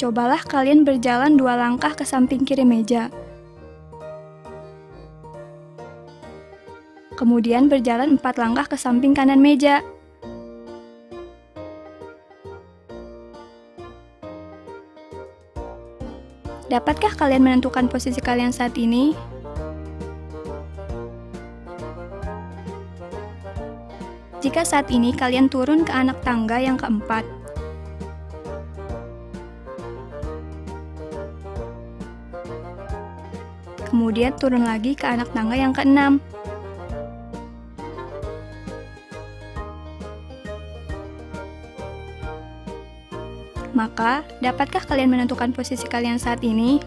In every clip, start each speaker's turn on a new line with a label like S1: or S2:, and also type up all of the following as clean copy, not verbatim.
S1: Cobalah kalian berjalan 2 langkah ke samping kiri meja. Kemudian berjalan 4 langkah ke samping kanan meja. Dapatkah kalian menentukan posisi kalian saat ini? Jika saat ini kalian turun ke anak tangga yang keempat, kemudian turun lagi ke anak tangga yang keenam. Maka, dapatkah kalian menentukan posisi kalian saat ini?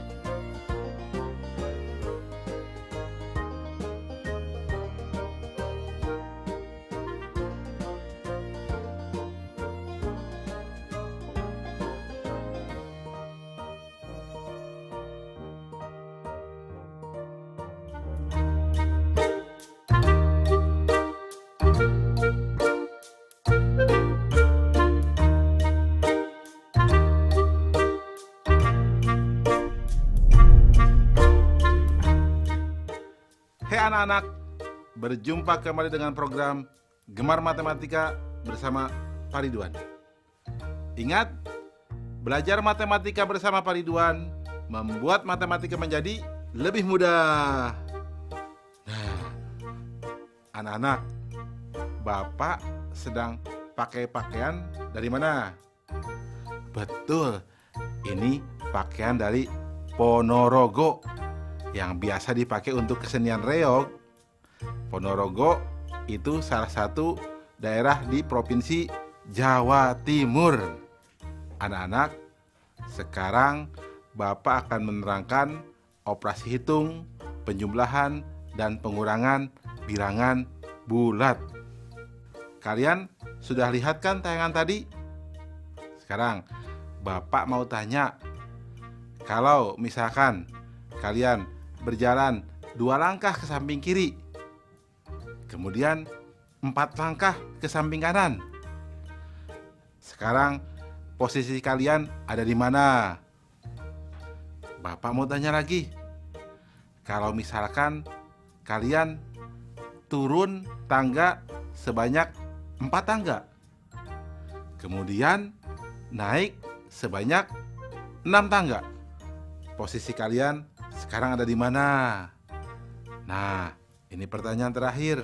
S2: Hai anak-anak, berjumpa kembali dengan program Gemar Matematika bersama Pak Ridwan. Ingat, belajar matematika bersama Pak Ridwan membuat matematika menjadi lebih mudah. Nah, anak-anak, Bapak sedang pakai pakaian dari mana? Betul, ini pakaian dari Ponorogo yang biasa dipakai untuk kesenian reog. Ponorogo itu salah satu daerah di Provinsi Jawa Timur. Anak-anak, sekarang Bapak akan menerangkan operasi hitung, penjumlahan, dan pengurangan bilangan bulat. Kalian sudah lihat kan tayangan tadi? Sekarang Bapak mau tanya, kalau misalkan kalian berjalan 2 langkah ke samping kiri, kemudian 4 langkah ke samping kanan. Sekarang posisi kalian ada di mana? Bapak mau tanya lagi, kalau misalkan kalian turun tangga sebanyak 4 tangga, kemudian naik sebanyak 6 tangga, posisi kalian sekarang ada di mana? Nah, ini pertanyaan terakhir.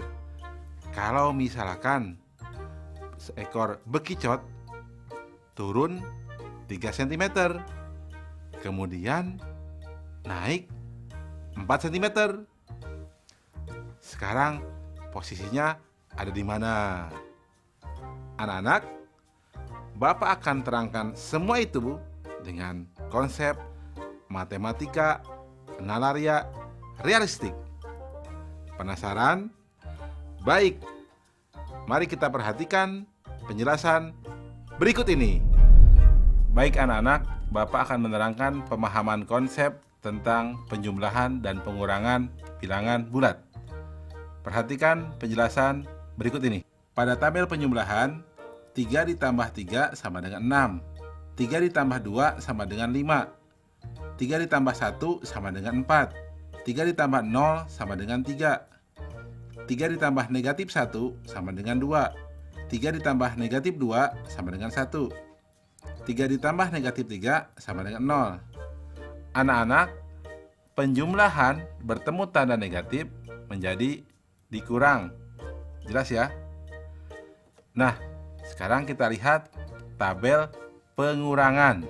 S2: Kalau misalkan seekor bekicot turun 3 cm, kemudian naik 4 cm, sekarang posisinya ada di mana? Anak-anak, Bapak akan terangkan semua itu dengan konsep matematika nalaria realistik. Penasaran? Baik, mari kita perhatikan penjelasan berikut ini. Baik anak-anak, Bapak akan menerangkan pemahaman konsep tentang penjumlahan dan pengurangan bilangan bulat. Perhatikan penjelasan berikut ini. Pada tabel penjumlahan, 3 ditambah 3 sama dengan 6, 3 ditambah 2 sama dengan 5, 3 ditambah 1 sama dengan 4, 3 ditambah 0 sama dengan 3, 3 ditambah negatif 1 sama dengan 2, 3 ditambah negatif 2 sama dengan 1. 3 ditambah negatif 3 sama dengan 0. Anak-anak, penjumlahan bertemu tanda negatif menjadi dikurang. Jelas ya? Nah, sekarang kita lihat tabel pengurangan.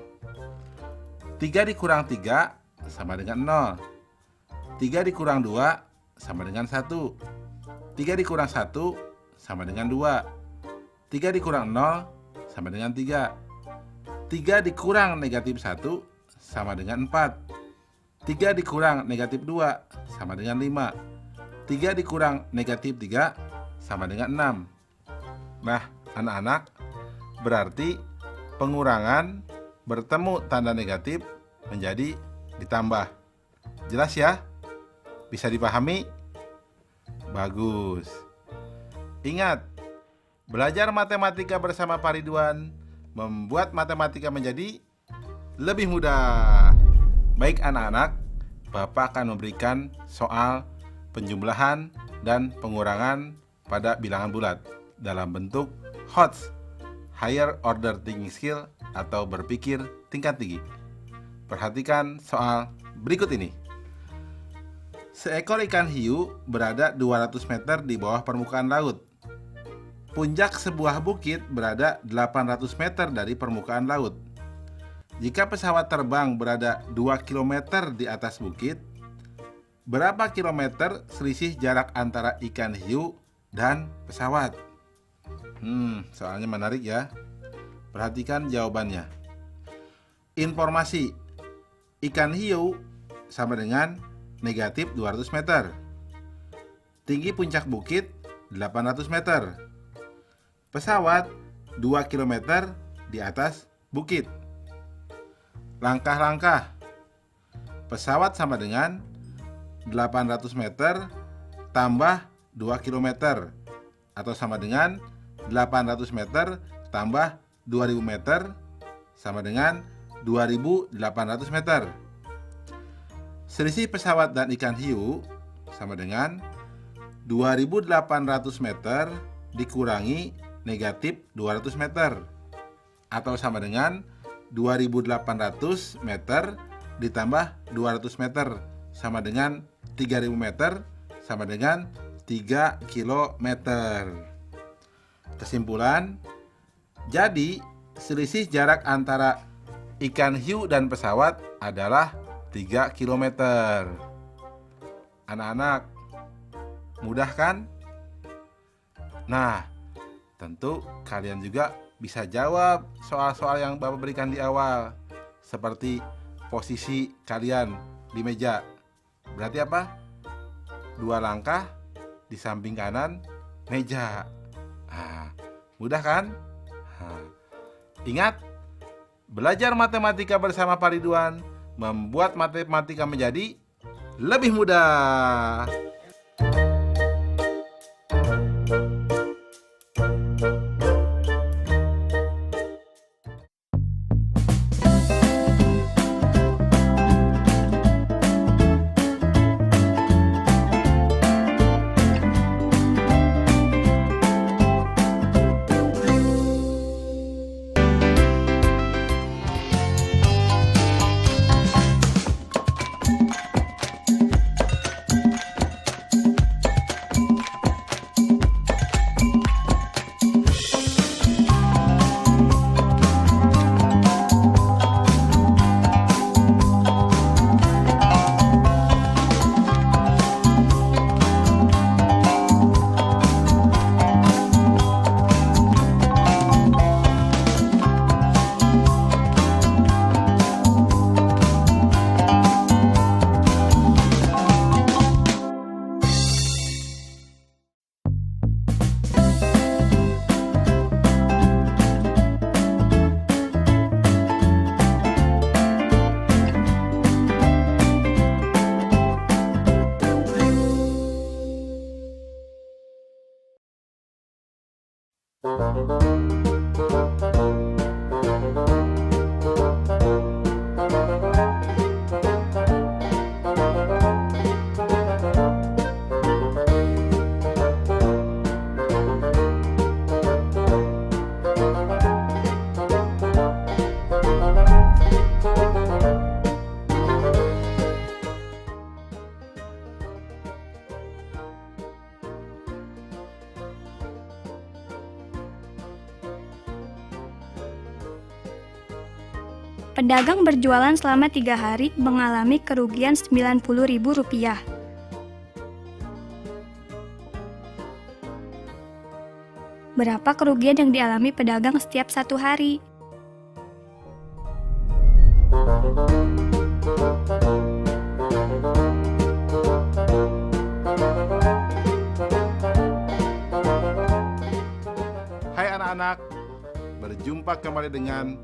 S2: 3 dikurang 3 sama dengan 0. 3 dikurang 2 sama dengan 1. 3 dikurang 1 sama dengan 2. 3 dikurang 0 sama dengan 3. 3 dikurang negatif 1 sama dengan 4. 3 dikurang negatif 2 sama dengan 5. 3 dikurang negatif 3 sama dengan 6. Nah, anak-anak, berarti pengurangan bertemu tanda negatif menjadi ditambah. Jelas ya? Bisa dipahami? Bagus. Ingat, belajar matematika bersama Pak Ridwan membuat matematika menjadi lebih mudah. Baik anak-anak, Bapak akan memberikan soal penjumlahan dan pengurangan pada bilangan bulat dalam bentuk HOTS, Higher Order Thinking Skill atau berpikir tingkat tinggi. Perhatikan soal berikut ini. Seekor ikan hiu berada 200 meter di bawah permukaan laut. Puncak sebuah bukit berada 800 meter dari permukaan laut. Jika pesawat terbang berada 2 km di atas bukit, berapa kilometer selisih jarak antara ikan hiu dan pesawat? Soalnya menarik ya. Perhatikan jawabannya. Informasi: ikan hiu sama dengan negatif 200 meter. Tinggi puncak bukit 800 meter. Pesawat 2 km di atas bukit. Langkah-langkah. Pesawat sama dengan 800 meter tambah 2 km atau sama dengan 800 meter tambah 2000 meter sama dengan 2800 meter. Selisih pesawat dan ikan hiu sama dengan 2800 meter dikurangi negatif 200 meter atau sama dengan 2800 meter ditambah 200 meter sama dengan 3000 meter sama dengan 3 kilometer. Kesimpulan, jadi selisih jarak antara ikan hiu dan pesawat adalah 3 km. Anak-anak, mudah kan? Nah, tentu kalian juga bisa jawab soal-soal yang Bapak berikan di awal. Seperti posisi kalian di meja. Berarti apa? 2 langkah di samping kanan meja. Mudah kan? Ingat, belajar matematika bersama Pak Ridwan membuat matematika menjadi lebih mudah.
S1: Pedagang berjualan selama 3 hari mengalami kerugian Rp90.000. Berapa kerugian yang dialami pedagang setiap 1 hari?
S2: Hai anak-anak, berjumpa kembali dengan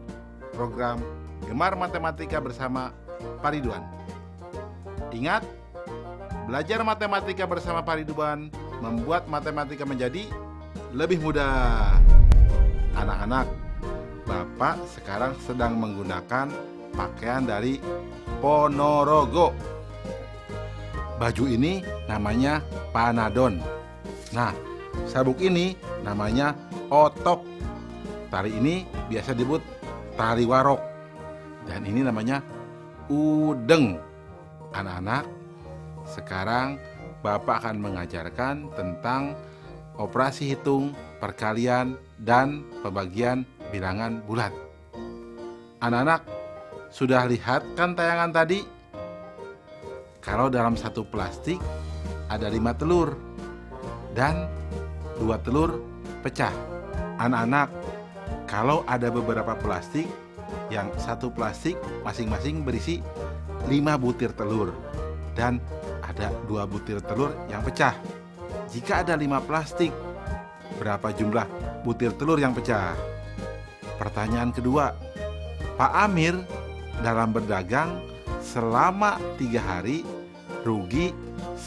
S2: program Gemar Matematika bersama Pak Ridwan. Ingat, belajar matematika bersama Pak Ridwan membuat matematika menjadi lebih mudah. Anak-anak, Bapak sekarang sedang menggunakan pakaian dari Ponorogo. Baju ini namanya Panadon. Nah, sabuk ini namanya Otok. Tali ini biasa disebut tali warok. Dan ini namanya udeng. Anak-anak, sekarang Bapak akan mengajarkan tentang operasi hitung, perkalian, dan pembagian bilangan bulat. Anak-anak, sudah lihat kan tayangan tadi? Kalau dalam satu plastik ada 5 telur dan 2 telur pecah. Anak-anak, kalau ada beberapa plastik, yang satu plastik masing-masing berisi 5 butir telur dan ada 2 butir telur yang pecah. Jika ada 5 plastik, berapa jumlah butir telur yang pecah? Pertanyaan kedua, Pak Amir dalam berdagang selama 3 hari rugi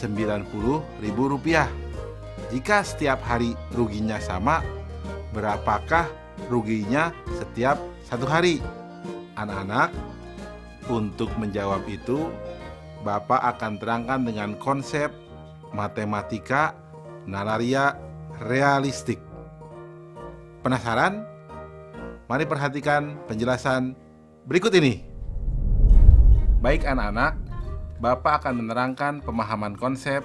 S2: Rp90.000. Jika setiap hari ruginya sama, berapakah ruginya setiap 1 hari? Anak-anak, untuk menjawab itu, Bapak akan terangkan dengan konsep matematika nalaria realistik. Penasaran? Mari perhatikan penjelasan berikut ini. Baik anak-anak, Bapak akan menerangkan pemahaman konsep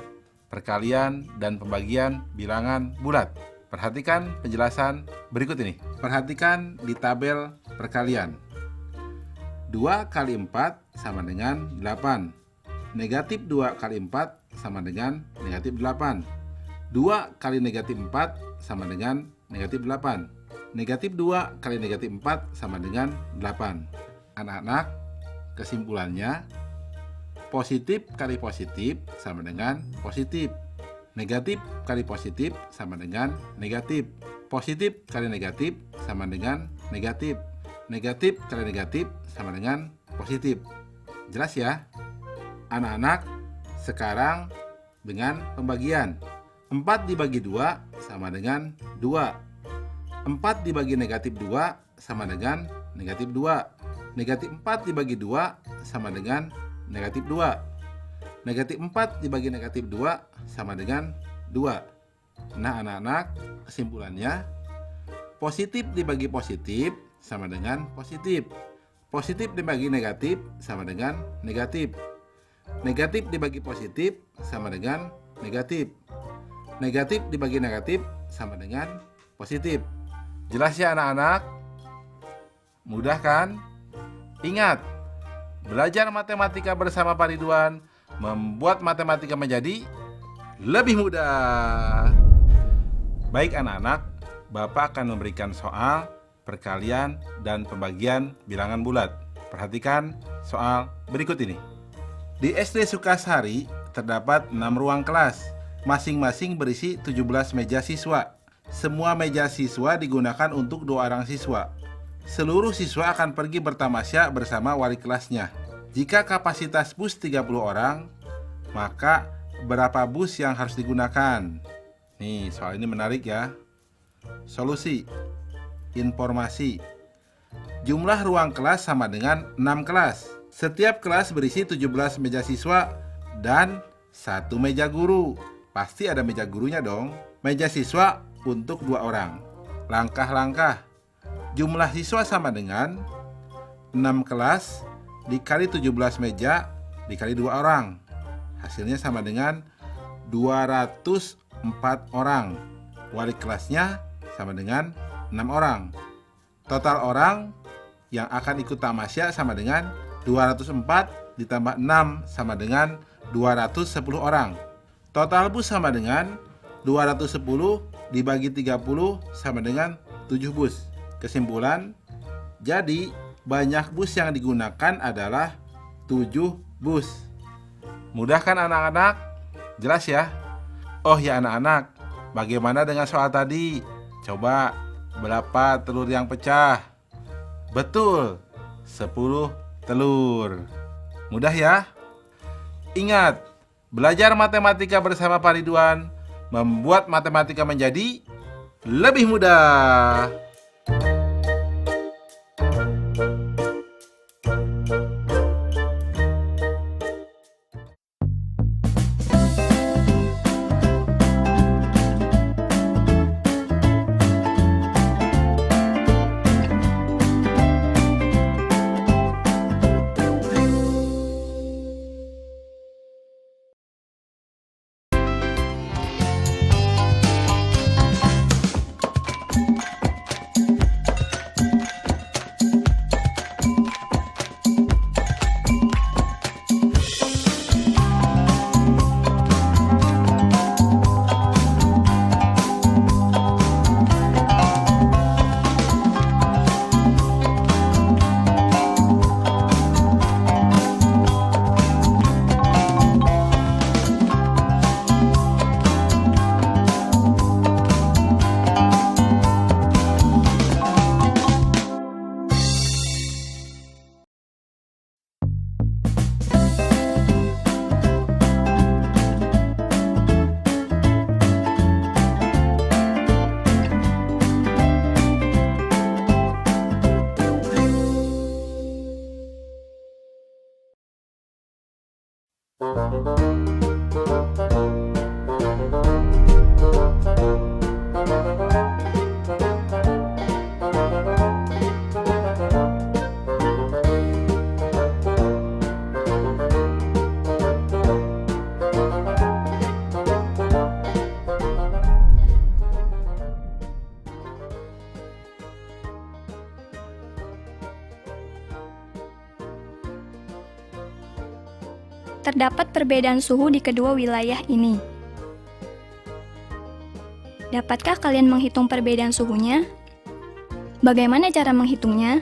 S2: perkalian dan pembagian bilangan bulat. Perhatikan penjelasan berikut ini. Perhatikan di tabel perkalian. 2 kali 4 sama dengan 8. Negatif 2 kali 4 sama dengan negatif 8. 2 kali negatif 4 sama dengan negatif 8. Negatif 2 kali negatif 4 sama dengan 8. Anak-anak, kesimpulannya, positif kali positif sama dengan positif. Negatif kali positif sama dengan negatif. Positif kali negatif sama dengan negatif. Negatif kali negatif sama dengan positif. Jelas ya? Anak-anak, sekarang dengan pembagian. 4 dibagi 2 sama dengan 2. 4 dibagi negatif 2 sama dengan negatif 2. Negatif 4 dibagi 2 sama dengan negatif 2. Negatif 4 dibagi negatif 2 sama dengan 2. Nah anak-anak, kesimpulannya, positif dibagi positif sama dengan positif. Positif dibagi negatif sama dengan negatif. Negatif dibagi positif sama dengan negatif. Negatif dibagi negatif sama dengan positif. Jelas ya anak-anak? Mudah kan? Ingat, belajar matematika bersama Pak Ridwan membuat matematika menjadi lebih mudah. Baik anak-anak, Bapak akan memberikan soal perkalian dan pembagian bilangan bulat. Perhatikan soal berikut ini. Di SD Sukasari terdapat 6 ruang kelas, masing-masing berisi 17 meja siswa. Semua meja siswa digunakan untuk 2 orang siswa. Seluruh siswa akan pergi bertamasya bersama wali kelasnya. Jika kapasitas bus 30 orang, maka berapa bus yang harus digunakan? Nih, soal ini menarik ya. Solusi. Informasi. Jumlah ruang kelas sama dengan 6 kelas. Setiap kelas berisi 17 meja siswa dan 1 meja guru. Pasti ada meja gurunya dong. Meja siswa untuk 2 orang. Langkah-langkah. Jumlah siswa sama dengan 6 kelas dikali 17 meja dikali 2 orang. Hasilnya sama dengan 204 orang. Wali kelasnya sama dengan 6 orang. Total orang yang akan ikut tamasya sama dengan 204 ditambah 6 sama dengan 210 orang. Total bus sama dengan 210 dibagi 30 sama dengan 7 bus. Kesimpulan, jadi banyak bus yang digunakan adalah 7 bus. Mudah kan anak-anak? Jelas ya? Oh ya anak-anak, bagaimana dengan soal tadi? Coba, berapa telur yang pecah? Betul, 10 telur. Mudah ya? Ingat, belajar matematika bersama Pak Ridwan membuat matematika menjadi lebih mudah.
S1: Terdapat perbedaan suhu di kedua wilayah ini. Dapatkah kalian menghitung perbedaan suhunya? Bagaimana cara menghitungnya?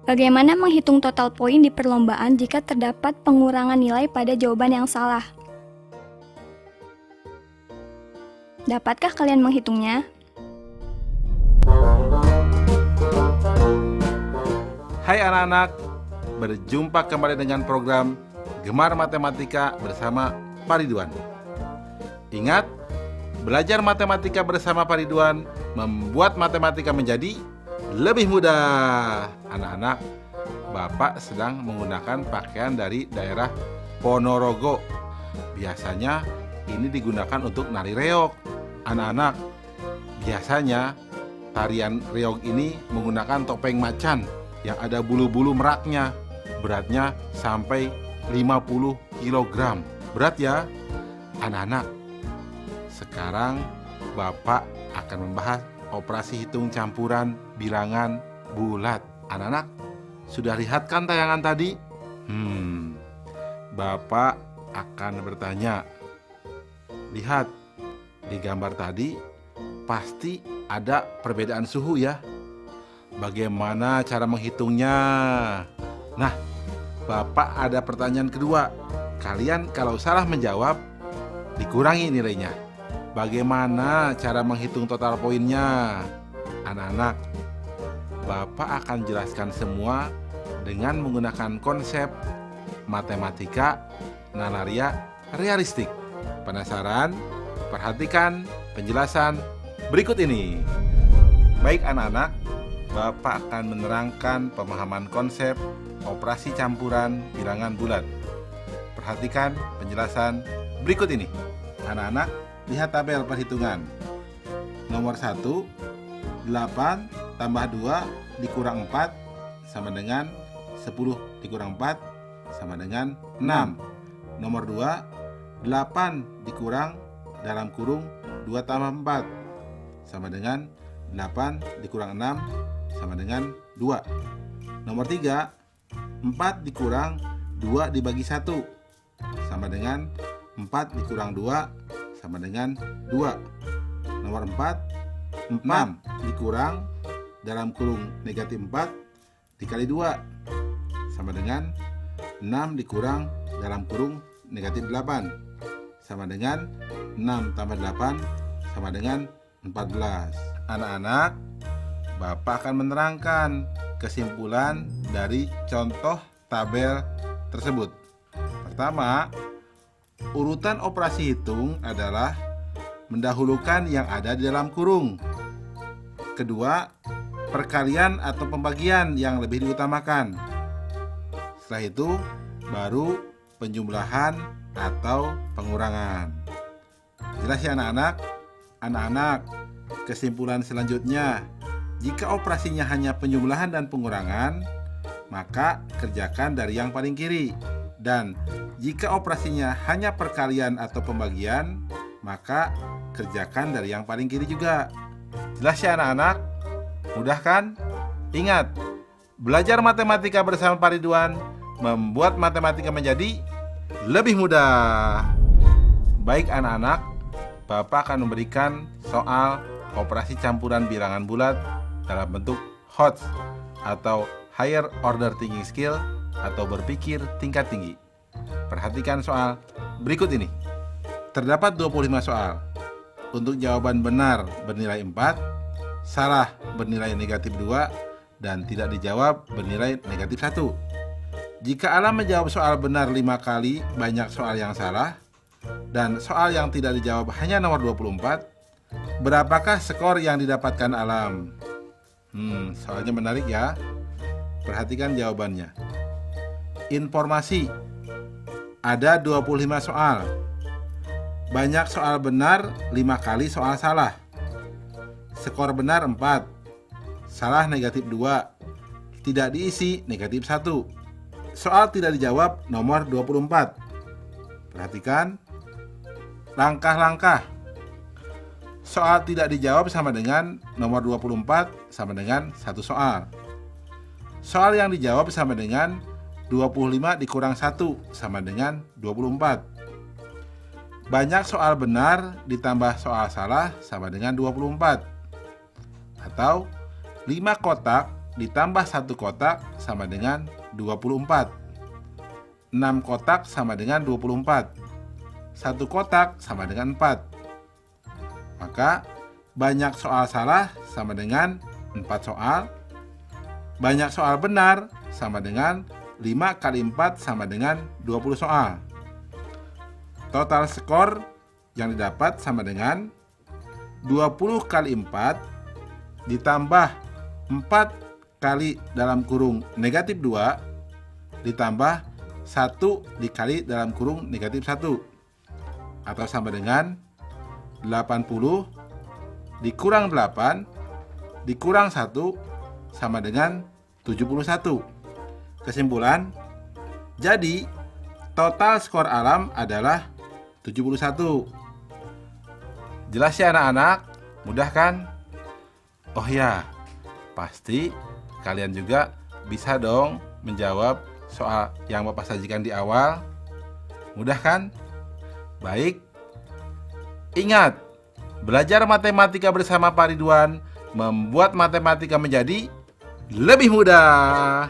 S1: Bagaimana menghitung total poin di perlombaan jika terdapat pengurangan nilai pada jawaban yang salah? Dapatkah kalian menghitungnya?
S2: Hai anak-anak, berjumpa kembali dengan program Gemar Matematika bersama Pak Ridwan. Ingat, belajar matematika bersama Pak Ridwan membuat matematika menjadi lebih mudah. Anak-anak, Bapak sedang menggunakan pakaian dari daerah Ponorogo. Biasanya ini digunakan untuk nari reog. Anak-anak, biasanya tarian reog ini menggunakan topeng macan yang ada bulu-bulu meraknya. Beratnya sampai 50 kg. Berat ya? Anak-anak, sekarang Bapak akan membahas operasi hitung campuran bilangan bulat. Anak-anak, sudah lihat kan tayangan tadi? Bapak akan bertanya. Lihat, di gambar tadi pasti ada perbedaan suhu ya. Bagaimana cara menghitungnya? Nah, Bapak ada pertanyaan kedua. Kalian kalau salah menjawab, dikurangi nilainya. Bagaimana cara menghitung total poinnya? Anak-anak, Bapak akan jelaskan semua dengan menggunakan konsep matematika nanaria realistik. Penasaran? Perhatikan penjelasan berikut ini. Baik anak-anak, Bapak akan menerangkan pemahaman konsep operasi campuran bilangan bulat. Perhatikan penjelasan berikut ini. Anak-anak, lihat tabel perhitungan. Nomor 1, 8 tambah 2 dikurang 4 sama dengan 10 dikurang 4 sama dengan 6. Nomor 2, 8 dikurang dalam kurung 2 tambah 4 sama dengan 8 dikurang 6 sama dengan 2. Nomor 3, 4 dikurang 2 dibagi 1 sama dengan 4 dikurang 2 sama dengan 2. Nomor 4, 6 dikurang dalam kurung negatif 4 dikali 2 sama dengan 6 dikurang dalam kurung negatif 8 sama dengan 6 tambah 8 sama dengan 14. Anak-anak, Bapak akan menerangkan kesimpulan dari contoh tabel tersebut. Pertama, urutan operasi hitung adalah mendahulukan yang ada di dalam kurung. Kedua, perkalian atau pembagian yang lebih diutamakan. Setelah itu, baru penjumlahan atau pengurangan. Jelas ya anak-anak? Anak-anak, kesimpulan selanjutnya, jika operasinya hanya penjumlahan dan pengurangan, maka kerjakan dari yang paling kiri. Dan jika operasinya hanya perkalian atau pembagian, maka kerjakan dari yang paling kiri juga. Jelas ya anak-anak? Mudah kan? Ingat, belajar matematika bersama Pak Ridwan membuat matematika menjadi lebih mudah. Baik anak-anak, Bapak akan memberikan soal operasi campuran bilangan bulat dalam bentuk HOTS atau Higher Order Thinking Skill atau berpikir tingkat tinggi. Perhatikan soal berikut ini. Terdapat 25 soal. Untuk jawaban benar bernilai 4, salah bernilai negatif 2, dan tidak dijawab bernilai negatif 1. Jika Alam menjawab soal benar 5 kali, banyak soal yang salah, dan soal yang tidak dijawab hanya nomor 24, berapakah skor yang didapatkan Alam? Soalnya menarik ya. Perhatikan jawabannya. Informasi. Ada 25 soal. Banyak soal benar, 5 kali soal salah. Skor benar 4. Salah negatif 2. Tidak diisi negatif 1. Soal tidak dijawab nomor 24. Perhatikan langkah-langkah. Soal tidak dijawab sama dengan nomor 24 sama dengan 1 soal. Soal yang dijawab sama dengan 25 dikurang 1 sama dengan 24. Banyak soal benar ditambah soal salah sama dengan 24. Atau 5 kotak ditambah 1 kotak sama dengan 24. 6 kotak sama dengan 24. 1 kotak sama dengan 4. Maka banyak soal salah sama dengan 4 soal. Banyak soal benar sama dengan 5 kali 4 sama dengan 20 soal. Total skor yang didapat sama dengan 20 kali 4 ditambah 4 kali dalam kurung negatif 2 ditambah 1 dikali dalam kurung negatif 1, atau sama dengan 80 dikurang 8 dikurang 1 sama dengan 71. Kesimpulan, jadi total skor Alam adalah 71. Jelas ya anak-anak? Mudah kan? Oh ya, pasti kalian juga bisa dong menjawab soal yang Bapak sajikan di awal. Mudah kan? Baik. Ingat, belajar matematika bersama Pak Ridwan membuat matematika menjadi lebih mudah.